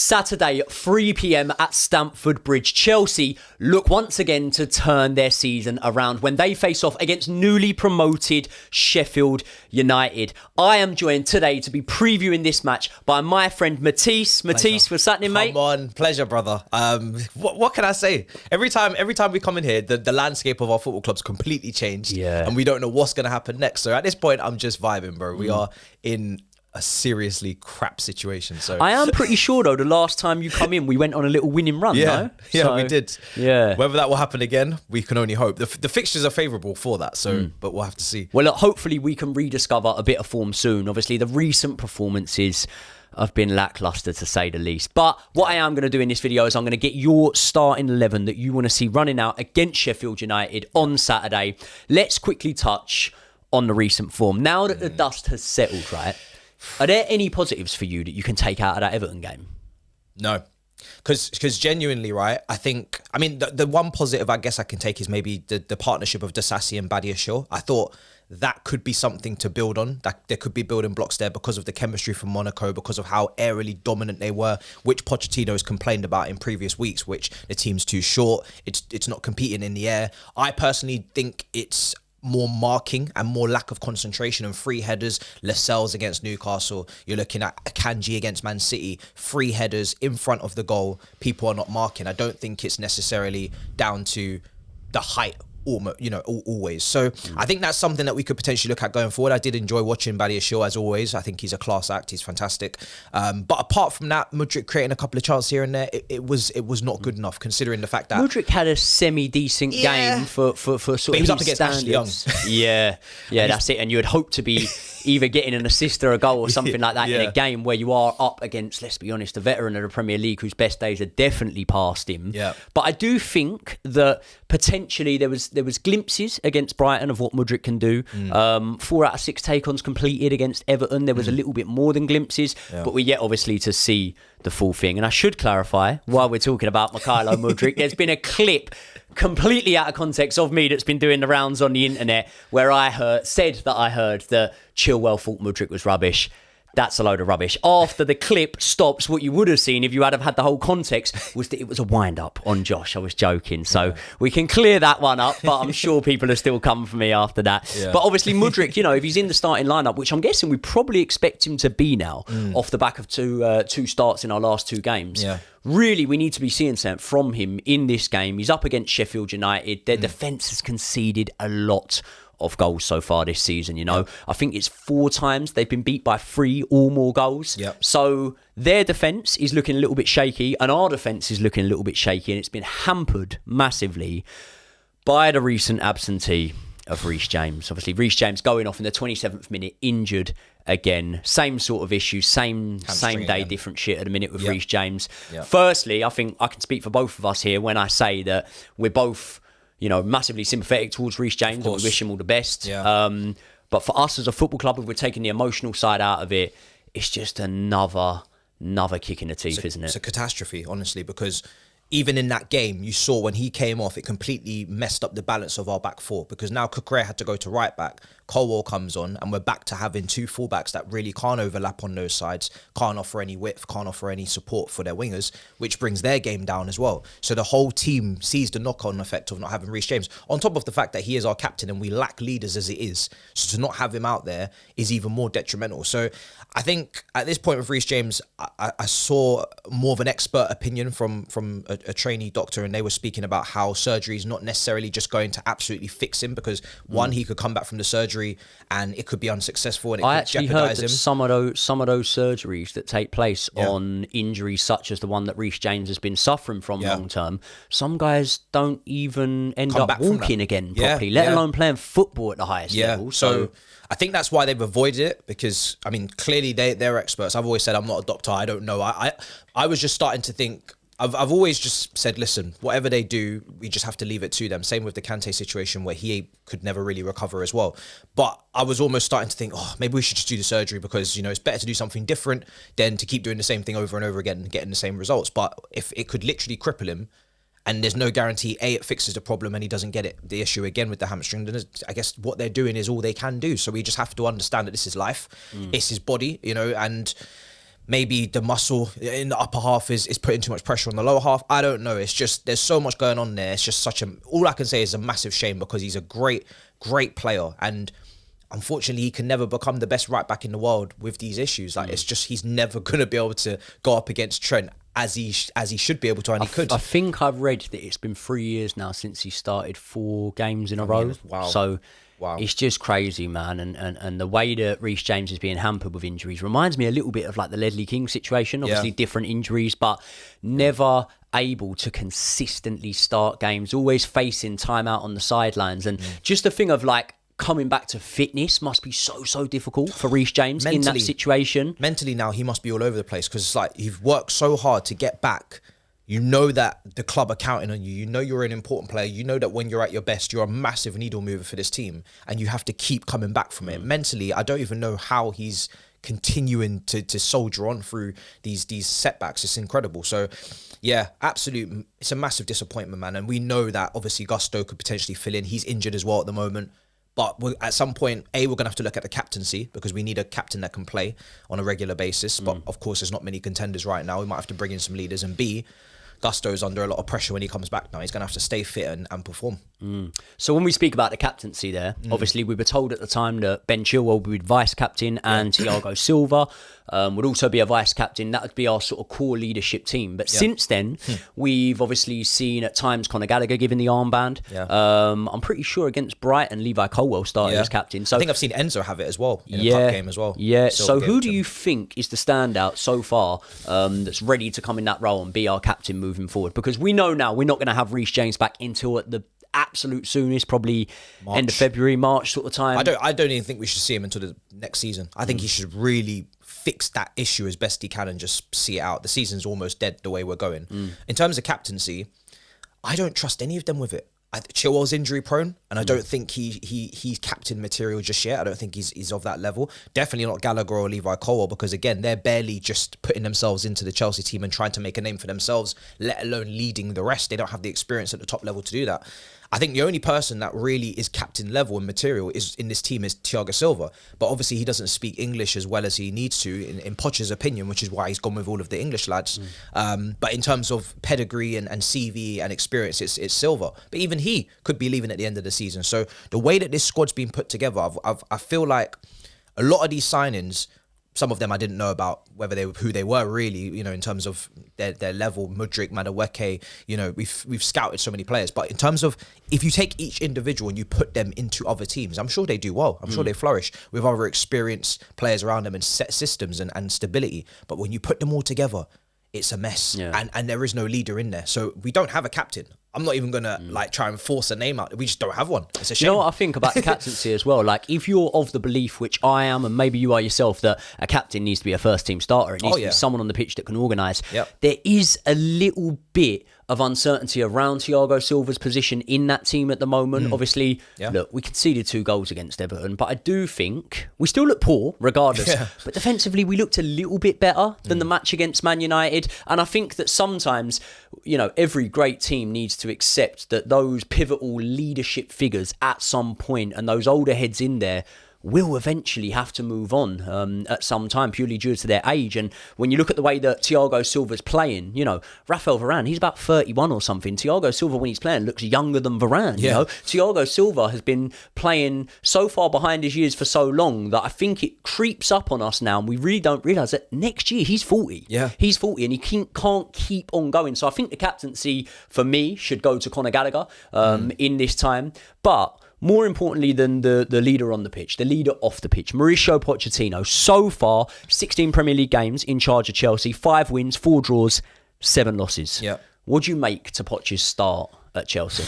Saturday, 3 p.m. at Stamford Bridge. Chelsea look once again to turn their season around when they face off against newly promoted Sheffield United. I am joined today to be previewing this match by my friend Matisse. Matisse, what's happening, mate? Come on, pleasure, brother. What can I say? Every time we come in here, the landscape of our football club's completely changed. Yeah. And we don't know what's going to happen next. So at this point, I'm just vibing, bro. We are in a seriously crap situation. So I am pretty sure, though, the last time you come in, we went on a little winning run, no? Yeah, we did. Yeah. Whether that will happen again, we can only hope. The fixtures are favourable for that, so but we'll have to see. Well, look, hopefully we can rediscover a bit of form soon. Obviously, the recent performances have been lacklustre, to say the least. But what I am going to do in this video is I'm going to get your starting 11 that you want to see running out against Sheffield United on Saturday. Let's quickly touch on the recent form. Now that the dust has settled, right? Are there any positives for you that you can take out of that Everton game? No. Because genuinely, right, I think, I mean, the one positive I guess I can take is maybe the partnership of Disasi and Badiashile. I thought that could be something to build on. That there could be building blocks there because of the chemistry from Monaco, because of how aerially dominant they were, which Pochettino has complained about in previous weeks, which the team's too short. It's not competing in the air. I personally think it's more marking and more lack of concentration and free headers. Lascelles against Newcastle, you're looking at Akanji against Man City, free headers in front of the goal, people are not marking. I don't think it's necessarily down to the height, always. So I think that's something that we could potentially look at going forward. I did enjoy watching Badiashile as always. I think he's a class act. He's fantastic. But apart from that, Mudryk creating a couple of chances here and there, it was not good enough considering the fact that Mudryk had a semi-decent game for sort of he was his up against Ashley Young. Yeah, that's it. And you would hope to be either getting an assist or a goal or something like that in a game where you are up against, let's be honest, a veteran of the Premier League whose best days are definitely past him. Yeah. But I do think that potentially there was glimpses against Brighton of what Mudryk can do. 4 out of 6 take-ons completed against Everton. There was a little bit more than glimpses, but we're yet obviously to see the full thing. And I should clarify, while we're talking about Mykhailo Mudryk, there's been a clip completely out of context of me that's been doing the rounds on the internet where I said that Chilwell thought Mudryk was rubbish. That's a load of rubbish. After the clip stops, what you would have seen if you had had the whole context was that it was a wind-up on Josh. I was joking. So we can clear that one up, but I'm sure people are still coming for me after that. Yeah. But obviously Mudryk, if he's in the starting lineup, which I'm guessing we probably expect him to be now, off the back of two starts in our last 2 games. Yeah. Really, we need to be seeing something from him in this game. He's up against Sheffield United. Their defence has conceded a lot of goals so far this season, I think it's 4 times they've been beat by 3 or more goals. So their defence is looking a little bit shaky and our defence is looking a little bit shaky, and it's been hampered massively by the recent absentee of Reece James. Obviously, Reece James going off in the 27th minute, injured again. Same sort of issue, same day, different shit at the minute with Reece James. Firstly, I think I can speak for both of us here when I say that we're both massively sympathetic towards Reece James and we wish him all the best. But for us as a football club, if we're taking the emotional side out of it, it's just another kick in the teeth, isn't it? It's a catastrophe, honestly, because even in that game, you saw when he came off, it completely messed up the balance of our back 4, because now Cucurella had to go to right back, Colwell comes on, and we're back to having 2 fullbacks that really can't overlap on those sides, can't offer any width, can't offer any support for their wingers, which brings their game down as well. So the whole team sees the knock-on effect of not having Reece James, on top of the fact that he is our captain and we lack leaders as it is. So to not have him out there is even more detrimental. So I think at this point with Reece James, I saw more of an expert opinion from a trainee doctor, and they were speaking about how surgery is not necessarily just going to absolutely fix him, because one, he could come back from the surgery and it could be unsuccessful and it could jeopardize him. Some of those surgeries that take place on injuries such as the one that Reece James has been suffering from long term, some guys don't even end up walking again properly, let alone playing football at the highest level. So I think that's why they've avoided it, because I mean, clearly they're experts. I've always said I'm not a doctor, I don't know. I was just starting to think, I've always just said, listen, whatever they do, we just have to leave it to them. Same with the Kante situation where he could never really recover as well. But I was almost starting to think, maybe we should just do the surgery, because, it's better to do something different than to keep doing the same thing over and over again and getting the same results. But if it could literally cripple him, and there's no guarantee, it fixes the problem and he doesn't get the issue again with the hamstring, then I guess what they're doing is all they can do. So we just have to understand that this is life. It's his body, and maybe the muscle in the upper half is putting too much pressure on the lower half. I don't know. It's just, there's so much going on there. It's just all I can say is a massive shame, because he's a great player. And unfortunately, he can never become the best right back in the world with these issues. Like, it's just, he's never going to be able to go up against Trent as he should be able to, and he could. I think I've read that it's been 3 years now since he started 4 games in a row. Wow. So wow. It's just crazy, man. And the way that Reece James is being hampered with injuries reminds me a little bit of like the Ledley King situation. Obviously different injuries, but never able to consistently start games, always facing timeout on the sidelines. And just the thing of like, coming back to fitness must be so difficult for Reece James in that situation. Mentally now, he must be all over the place, because it's like, you've worked so hard to get back. You know that the club are counting on you. You know you're an important player. You know that when you're at your best, you're a massive needle mover for this team, and you have to keep coming back from it. Mentally, I don't even know how he's continuing to soldier on through these setbacks. It's incredible. So yeah, absolute. It's a massive disappointment, man. And we know that obviously Gusto could potentially fill in. He's injured as well at the moment. But at some point, we're going to have to look at the captaincy, because we need a captain that can play on a regular basis. But of course, there's not many contenders right now. We might have to bring in some leaders. And B, Gusto's under a lot of pressure when he comes back now. He's going to have to stay fit and perform. So when we speak about the captaincy there, obviously we were told at the time that Ben Chilwell would be vice captain and Thiago Silva would also be a vice captain. That would be our sort of core leadership team. But since then, we've obviously seen at times Conor Gallagher given the armband. I'm pretty sure against Brighton, Levi Colwell started as captain. So I think I've seen Enzo have it as well in a cup game as well. So who do you think is the standout so far that's ready to come in that role and be our captain moving forward? Because we know now we're not going to have Reece James back until at the absolute soonest, probably March. End of February, March sort of time. I don't even think we should see him until the next season. I think he should really fix that issue as best he can and just see it out. The season's almost dead the way we're going. In terms of captaincy, I don't trust any of them with it. Chilwell's injury prone, and I don't think he's captain material just yet. I don't think he's of that level. Definitely not Gallagher or Levi Colwell, because again, they're barely just putting themselves into the Chelsea team and trying to make a name for themselves, let alone leading the rest. They don't have the experience at the top level to do that. I think the only person that really is captain level and material is in this team is Thiago Silva. But obviously he doesn't speak English as well as he needs to, in Poch's opinion, which is why he's gone with all of the English lads. But in terms of pedigree and CV and experience, it's Silva. But even he could be leaving at the end of the season. So the way that this squad's been put together, I feel like a lot of these signings, some of them I didn't know about who they were really, you know, in terms of their level. Mudryk, Madueke, you know, we've scouted so many players, but in terms of if you take each individual and you put them into other teams, I'm sure they do well. I'm sure they flourish with other experienced players around them and set systems and stability. But when you put them all together, it's a mess, and there is no leader in there. So we don't have a captain. I'm not even going to like try and force a name out. We just don't have one. It's a shame. You know what I think about the captaincy as well? Like, if you're of the belief, which I am, and maybe you are yourself, that a captain needs to be a first team starter. It needs to be someone on the pitch that can organise. There is a little bit of uncertainty around Thiago Silva's position in that team at the moment. Obviously, look, we conceded 2 goals against Everton, but I do think we still look poor regardless. But defensively, we looked a little bit better than the match against Man United. And I think that sometimes, you know, every great team needs to accept that those pivotal leadership figures at some point, and those older heads in there, will eventually have to move on at some time, purely due to their age. And when you look at the way that Thiago Silva's playing, you know, Rafael Varane, he's about 31 or something. Thiago Silva, when he's playing, looks younger than Varane. You know, Thiago Silva has been playing so far behind his years for so long that I think it creeps up on us now, and we really don't realise that next year he's 40. He's 40 and he can't keep on going. So I think the captaincy for me should go to Conor Gallagher in this time. But more importantly than the leader on the pitch, the leader off the pitch, Mauricio Pochettino. So far, 16 Premier League games in charge of Chelsea, 5 wins, 4 draws, 7 losses. What do you make to Poch's start at Chelsea?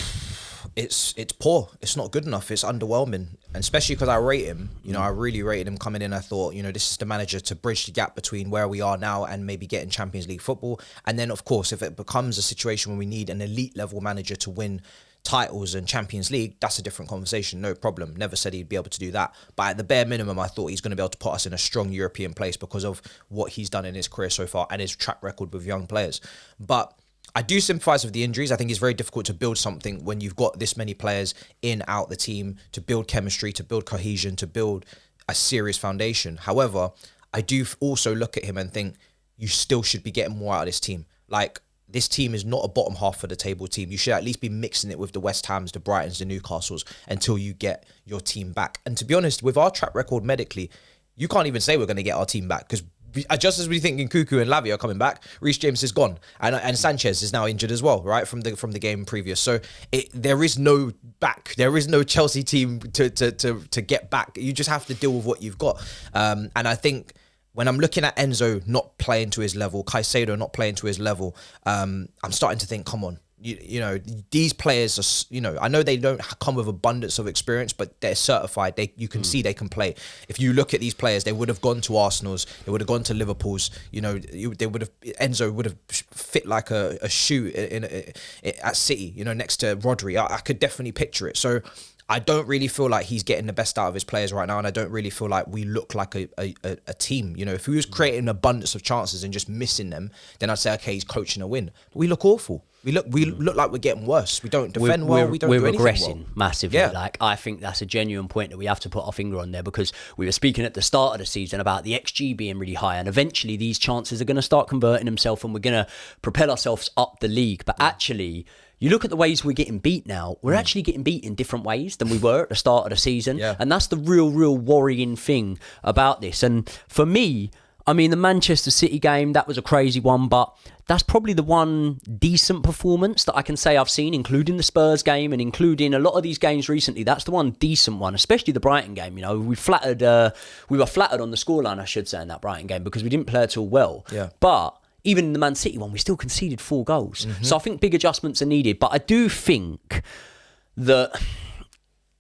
It's poor. It's not good enough. It's underwhelming. And especially because I rate him. You know, I really rated him coming in. I thought, you know, this is the manager to bridge the gap between where we are now and maybe getting Champions League football. And then, of course, if it becomes a situation where we need an elite level manager to win titles and Champions League, that's a different conversation, no problem. Never said he'd be able to do that. But at the bare minimum, I thought he's going to be able to put us in a strong European place because of what he's done in his career so far and his track record with young players. But I do sympathise with the injuries. I think it's very difficult to build something when you've got this many players in, out the team, to build chemistry, to build cohesion, to build a serious foundation. However, I do also look at him and think you still should be getting more out of this team. Like, this team is not a bottom half of the table team. You should at least be mixing it with the West Hams, the Brightons, the Newcastles until you get your team back. And to be honest, with our track record medically, you can't even say we're going to get our team back, because just as we think Nkunku and Lavia are coming back, Reece James is gone, and Sanchez is now injured as well, right, from the game previous. So there is no Chelsea team to get back. You just have to deal with what you've got. And I think when I'm looking at Enzo not playing to his level, Caicedo not playing to his level, I'm starting to think, come on. You know, these players are, you know, I know they don't come with abundance of experience, but they're certified. You can see they can play. If you look at these players, they would have gone to Arsenal's, they would have gone to Liverpool's, you know, Enzo would have fit like a shoe at City, you know, next to Rodri. I could definitely picture it. So I don't really feel like he's getting the best out of his players right now, and I don't really feel like we look like a team. You know, if he was creating an abundance of chances and just missing them, then I'd say, okay, he's coaching a win. But we look awful. We look like we're getting worse. We don't defend well. We don't do anything well. We're regressing massively. Yeah. Like, I think that's a genuine point that we have to put our finger on there, because we were speaking at the start of the season about the XG being really high, and eventually these chances are going to start converting themselves, and we're going to propel ourselves up the league. But actually, you look at the ways we're getting beat now, we're actually getting beat in different ways than we were at the start of the season. Yeah. And that's the real worrying thing about this. And for me, I mean, the Manchester City game, that was a crazy one, but that's probably the one decent performance that I can say I've seen, including the Spurs game and including a lot of these games recently. That's the one decent one, especially the Brighton game. You know, we were flattered on the scoreline, I should say, in that Brighton game, because we didn't play at all well. Yeah. But even in the Man City one, we still conceded 4 goals. Mm-hmm. So I think big adjustments are needed. But I do think that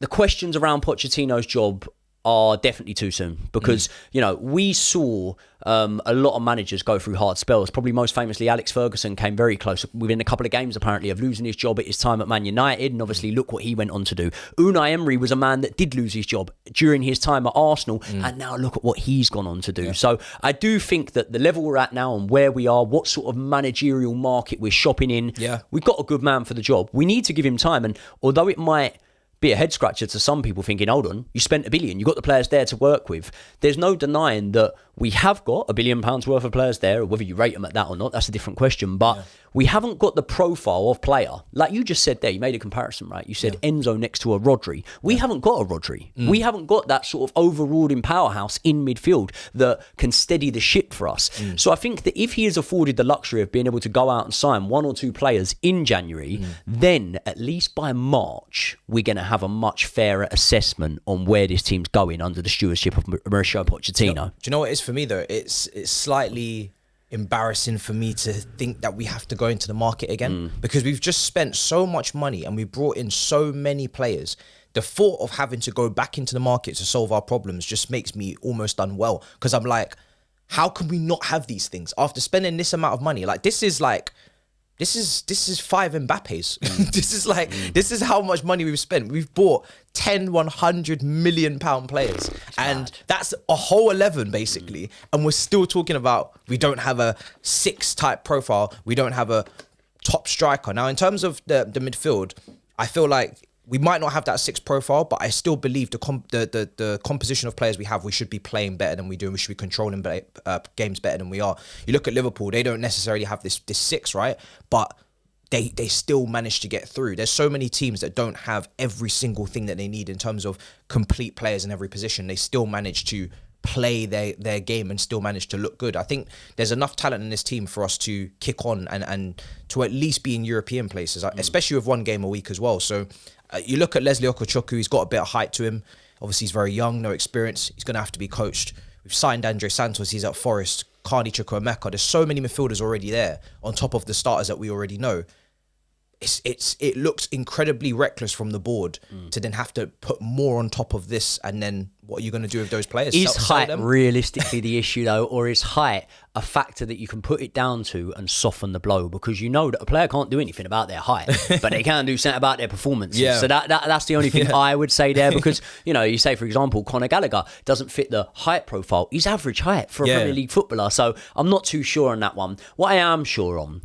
the questions around Pochettino's job are definitely too soon, because you know, we saw a lot of managers go through hard spells. Probably most famously, Alex Ferguson came very close within a couple of games, apparently, of losing his job at his time at Man United, and obviously look what he went on to do. Unai Emery was a man that did lose his job during his time at Arsenal, and now look at what he's gone on to do. Yeah. So I do think that the level we're at now and where we are, what sort of managerial market we're shopping in, we've got a good man for the job. We need to give him time, and although it might be a head scratcher to some people thinking, hold on, you spent $1 billion, you got the players there to work with. There's no denying that we have got £1 billion worth of players there, whether you rate them at that or not, that's a different question. But we haven't got the profile of player. Like you just said there, you made a comparison, right? You said Enzo next to a Rodri. We haven't got a Rodri. We haven't got that sort of overruling powerhouse in midfield that can steady the ship for us. So I think that if he is afforded the luxury of being able to go out and sign 1 or 2 players in January, then at least by March, we're going to have a much fairer assessment on where this team's going under the stewardship of Mauricio Pochettino. Do you know what it is for me, though? It's slightly embarrassing for me to think that we have to go into the market again, because we've just spent so much money and we brought in so many players. The thought of having to go back into the market to solve our problems just makes me almost unwell, because I'm like, how can we not have these things after spending this amount of money? Like, this is 5 Mbappes. This is how much money we've spent. We've bought 10 100 million pound players, and that's a whole 11 basically, and we're still talking about we don't have a 6 type profile, we don't have a top striker. Now, in terms of the midfield, I feel like we might not have that 6 profile, but I still believe the composition of players we have, we should be playing better than we do, and we should be controlling games better than we are. You look at Liverpool, they don't necessarily have this 6, right? But they still manage to get through. There's so many teams that don't have every single thing that they need in terms of complete players in every position. They still manage to play their game and still manage to look good. I think there's enough talent in this team for us to kick on and to at least be in European places, especially with 1 game a week as well. So you look at Leslie Okochoku, he's got a bit of height to him. Obviously, he's very young, no experience. He's going to have to be coached. We've signed Andre Santos, he's at Forest. Cardi Chukwuemeka, there's so many midfielders already there on top of the starters that we already know. It looks incredibly reckless from the board to then have to put more on top of this, and then what are you going to do with those players? Is height realistically the issue, though, or is height a factor that you can put it down to and soften the blow? Because you know that a player can't do anything about their height, but they can do something about their performance. Yeah. So that's the only thing I would say there, because, you know, you say, for example, Conor Gallagher doesn't fit the height profile. He's average height for a Premier League footballer, so I'm not too sure on that one. What I am sure on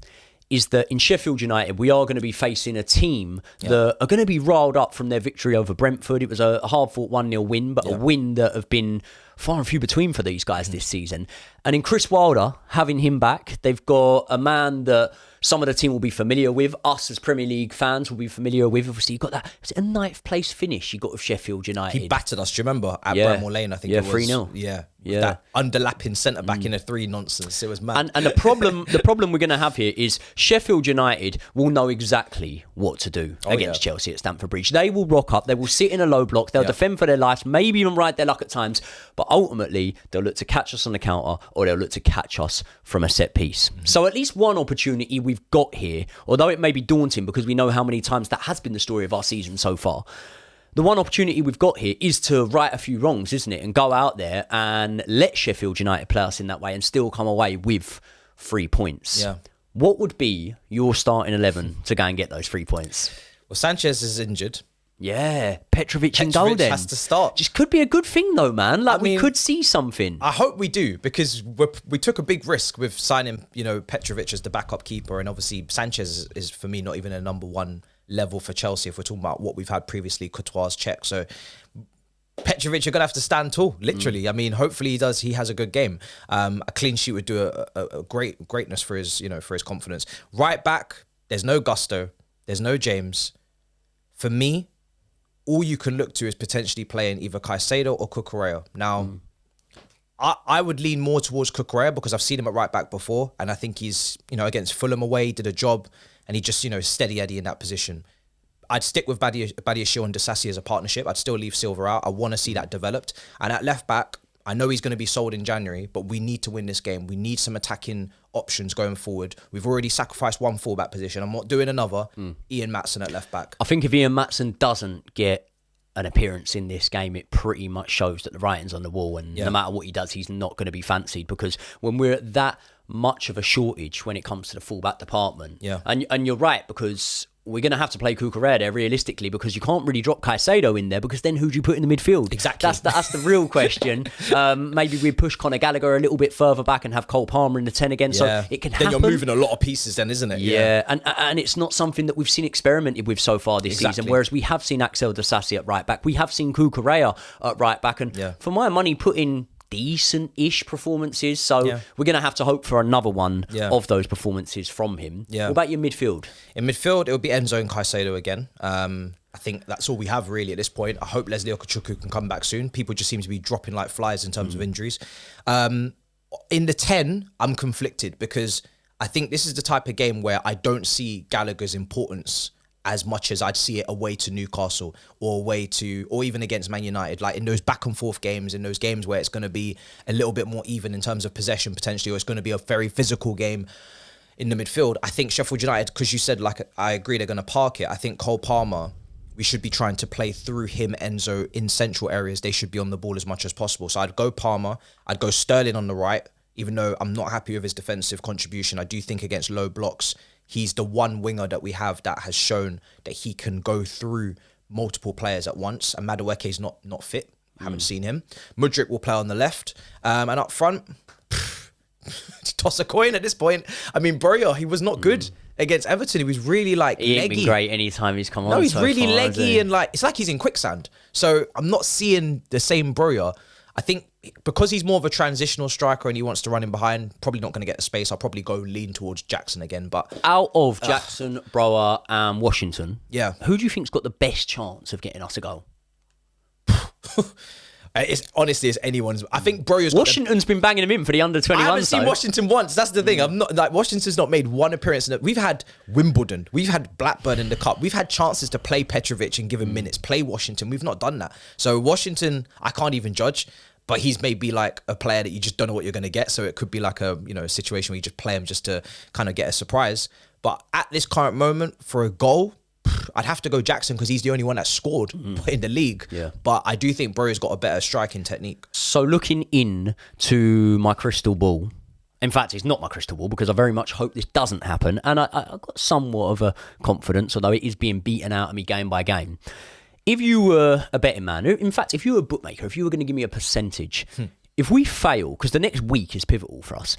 is that in Sheffield United, we are going to be facing a team that are going to be riled up from their victory over Brentford. It was a hard-fought 1-0 win, but a win that have been far and few between for these guys this season. And in Chris Wilder, having him back, they've got a man that some of the team will be familiar with. Us as Premier League fans will be familiar with. Obviously, you got that. Was it a 9th place finish you got with Sheffield United? He battered us. Do you remember at Bramall Lane? I think it was 3-0. Yeah. That underlapping centre back in a 3 nonsense. It was mad. And the problem we're going to have here is Sheffield United will know exactly what to do against Chelsea at Stamford Bridge. They will rock up. They will sit in a low block. They'll defend for their lives, maybe even ride their luck at times. But ultimately, they'll look to catch us on the counter or they'll look to catch us from a set piece. So at least one opportunity we've got here, although it may be daunting because we know how many times that has been the story of our season so far. The one opportunity we've got here is to right a few wrongs, isn't it? And go out there and let Sheffield United play us in that way and still come away with 3 points. Yeah. What would be your starting 11 to go and get those 3 points? Well, Sanchez is injured. Yeah, Petrovic in goal then. Has to start. Just could be a good thing though, man. Like, we could see something. I hope we do, because we took a big risk with signing, Petrovic as the backup keeper, and obviously Sanchez is for me not even a number one level for Chelsea if we're talking about what we've had previously, Courtois, Czech. So Petrovic, you're gonna have to stand tall, literally. I mean, hopefully he has a good game. A clean sheet would do a greatness for his for his confidence. Right back, there's no Gusto, there's no James. For me, all you can look to is potentially playing either Caicedo or Cucurella. Now, I would lean more towards Cucurella because I've seen him at right back before, and I think he's, against Fulham away, did a job, and he just, steady Eddie in that position. I'd stick with Badiashile and Disasi as a partnership. I'd still leave Silva out. I want to see that developed. And at left back, I know he's going to be sold in January, but we need to win this game. We need some attacking options going forward. We've already sacrificed one fullback position. I'm not doing another. Ian Maatsen at left back. I think if Ian Maatsen doesn't get an appearance in this game, it pretty much shows that the writing's on the wall, and no matter what he does, he's not going to be fancied, because when we're at that much of a shortage when it comes to the fullback department, and you're right, because we're going to have to play Cucurella there realistically, because you can't really drop Caicedo in there, because then who do you put in the midfield? Exactly. That's the real question. Maybe we push Conor Gallagher a little bit further back and have Cole Palmer in the 10 again, so it can happen. Then you're moving a lot of pieces then, isn't it? Yeah. And it's not something that we've seen experimented with so far this season, whereas we have seen Axel Disasi at right back, we have seen Cucurella at right back, and for my money, put in decent-ish performances, so we're going to have to hope for another one of those performances from him. What about your midfield? In midfield, it'll be Enzo and Caicedo again. I think that's all we have really at this point. I hope Leslie Okachuku can come back soon. People just seem to be dropping like flies in terms of injuries. In the 10, I'm conflicted, because I think this is the type of game where I don't see Gallagher's importance as much as I'd see it away to Newcastle or even against Man United, like in those back and forth games, in those games where it's going to be a little bit more even in terms of possession potentially, or it's going to be a very physical game in the midfield. I think Sheffield United, because you said, like, I agree they're going to park it. I think Cole Palmer, we should be trying to play through him, Enzo, in central areas. They should be on the ball as much as possible. So I'd go Palmer, I'd go Sterling on the right, even though I'm not happy with his defensive contribution. I do think against low blocks, he's the one winger that we have that has shown that he can go through multiple players at once. And Madueke's not fit. Haven't seen him. Mudryk will play on the left. And up front, toss a coin at this point. I mean, Broja, he was not good against Everton. He was really leggy. He ain't been great any time he's come on. No, he's so really far, leggy, and it's like he's in quicksand. So I'm not seeing the same Broja. I think because he's more of a transitional striker and he wants to run in behind, probably not going to get the space. I'll probably go lean towards Jackson again. But out of Jackson, Broja and Washington, who do you think's got the best chance of getting us a goal? It's anyone's. I think Washington's been banging him in for the under-21. I haven't seen Washington once. That's the thing. I'm not Washington's not made one appearance. We've had Wimbledon. We've had Blackburn in the cup. We've had chances to play Petrovic and give him minutes. Play Washington. We've not done that. So Washington, I can't even judge. But he's maybe like a player that you just don't know what you're going to get. So it could be like a situation where you just play him just to kind of get a surprise. But at this current moment, for a goal, I'd have to go Jackson, because he's the only one that scored in the league. Yeah. But I do think Broja's got a better striking technique. So looking in to my crystal ball, in fact, it's not my crystal ball, because I very much hope this doesn't happen. And I've got somewhat of a confidence, although it is being beaten out of me game by game. If you were a betting man, in fact, if you were a bookmaker, if you were going to give me a percentage, if we fail, because the next week is pivotal for us,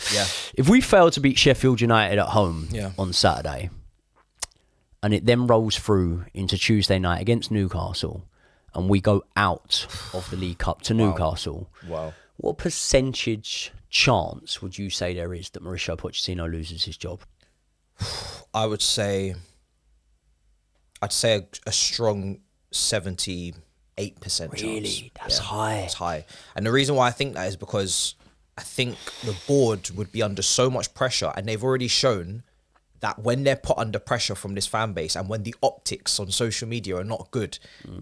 if we fail to beat Sheffield United at home on Saturday, and it then rolls through into Tuesday night against Newcastle, and we go out of the League Cup to Newcastle, What percentage chance would you say there is that Mauricio Pochettino loses his job? I'd say a strong 78%. Really? Chance. That's high. It's high. And the reason why I think that is because I think the board would be under so much pressure, and they've already shown that when they're put under pressure from this fan base and when the optics on social media are not good,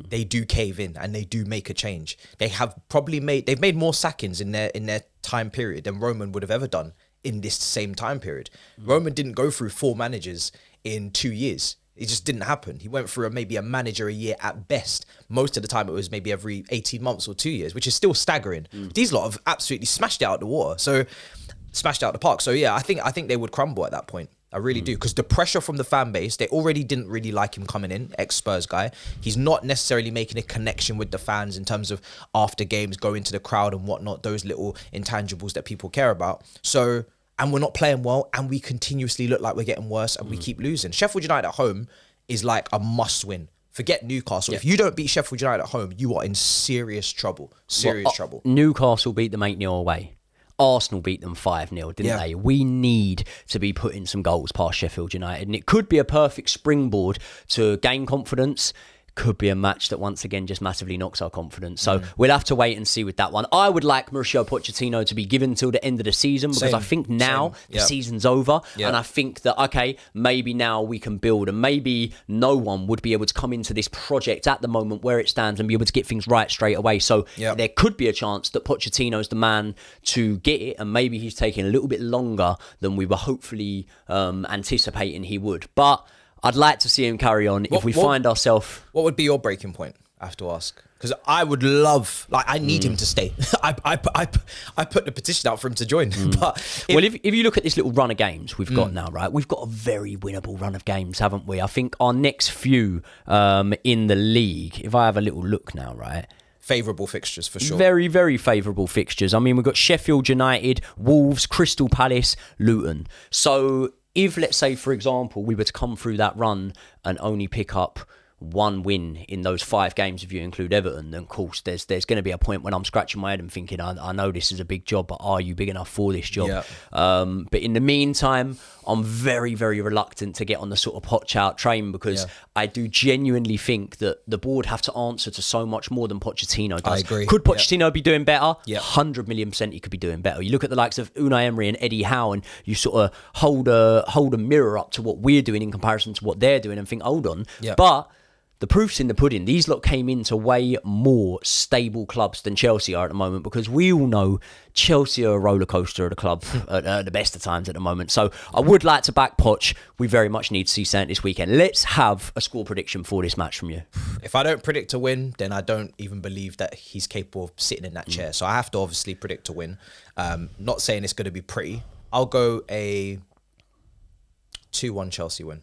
they do cave in and they do make a change. They've made more sackings in their time period than Roman would have ever done in this same time period. Roman didn't go through 4 managers in 2 years. It just didn't happen. He went through maybe a manager a year at best. Most of the time it was maybe every 18 months or 2 years, which is still staggering. These lot have absolutely smashed it out the water. So smashed out the park. So yeah, I think they would crumble at that point. I really do. Because the pressure from the fan base, they already didn't really like him coming in, ex-Spurs guy. He's not necessarily making a connection with the fans in terms of after games, going to the crowd and whatnot, those little intangibles that people care about. So, and we're not playing well, and we continuously look like we're getting worse, and we keep losing. Sheffield United at home is like a must-win. Forget Newcastle. Yeah. If you don't beat Sheffield United at home, you are in serious trouble. Serious trouble. Newcastle beat them 8-0 away. Arsenal beat them 5-0, didn't they? We need to be putting some goals past Sheffield United, and it could be a perfect springboard to gain confidence. Could be a match that once again just massively knocks our confidence. So we'll have to wait and see with that one. I would like Mauricio Pochettino to be given till the end of the season, because I think now the season's over, and I think that, okay, maybe now we can build, and maybe no one would be able to come into this project at the moment where it stands and be able to get things right straight away. So there could be a chance that Pochettino's the man to get it, and maybe he's taking a little bit longer than we were hopefully anticipating he would. But I'd like to see him carry on if we find ourselves... What would be your breaking point? I have to ask. Because I would love... I need him to stay. I put the petition out for him to join. But if you look at this little run of games we've got now, right? We've got a very winnable run of games, haven't we? I think our next few in the league, if I have a little look now, right? Favourable fixtures, for sure. Very, very favourable fixtures. I mean, we've got Sheffield United, Wolves, Crystal Palace, Luton. So... if, let's say, for example, we were to come through that run and only pick up 1 win in those 5 games, if you include Everton, then of course there's going to be a point when I'm scratching my head and thinking, I know this is a big job, but are you big enough for this job? But in the meantime, I'm very, very reluctant to get on the sort of Poch-out train, because I do genuinely think that the board have to answer to so much more than Pochettino does. I agree. Could Pochettino be doing better? 100 million% he could be doing better. You look at the likes of Unai Emery and Eddie Howe, and you sort of hold a mirror up to what we're doing in comparison to what they're doing and think, hold on. But the proof's in the pudding. These lot came into way more stable clubs than Chelsea are at the moment, because we all know Chelsea are a roller coaster of the club at the best of times at the moment. So I would like to back Poch. We very much need to see something this weekend. Let's have a score prediction for this match from you. If I don't predict a win, then I don't even believe that he's capable of sitting in that chair. So I have to obviously predict a win. Not saying it's going to be pretty. I'll go a 2-1 Chelsea win.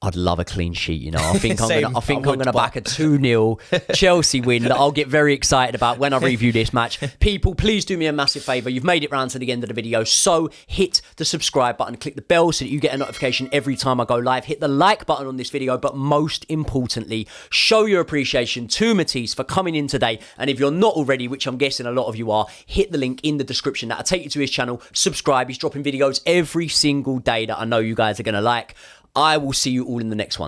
I'd love a clean sheet, you know. I think I'm going to back a 2-0 Chelsea win that I'll get very excited about when I review this match. People, please do me a massive favour. You've made it round to the end of the video, so hit the subscribe button, click the bell so that you get a notification every time I go live. Hit the like button on this video, but most importantly, show your appreciation to Matisse for coming in today. And if you're not already, which I'm guessing a lot of you are, hit the link in the description. That'll take you to his channel. Subscribe. He's dropping videos every single day that I know you guys are going to like. I will see you all in the next one.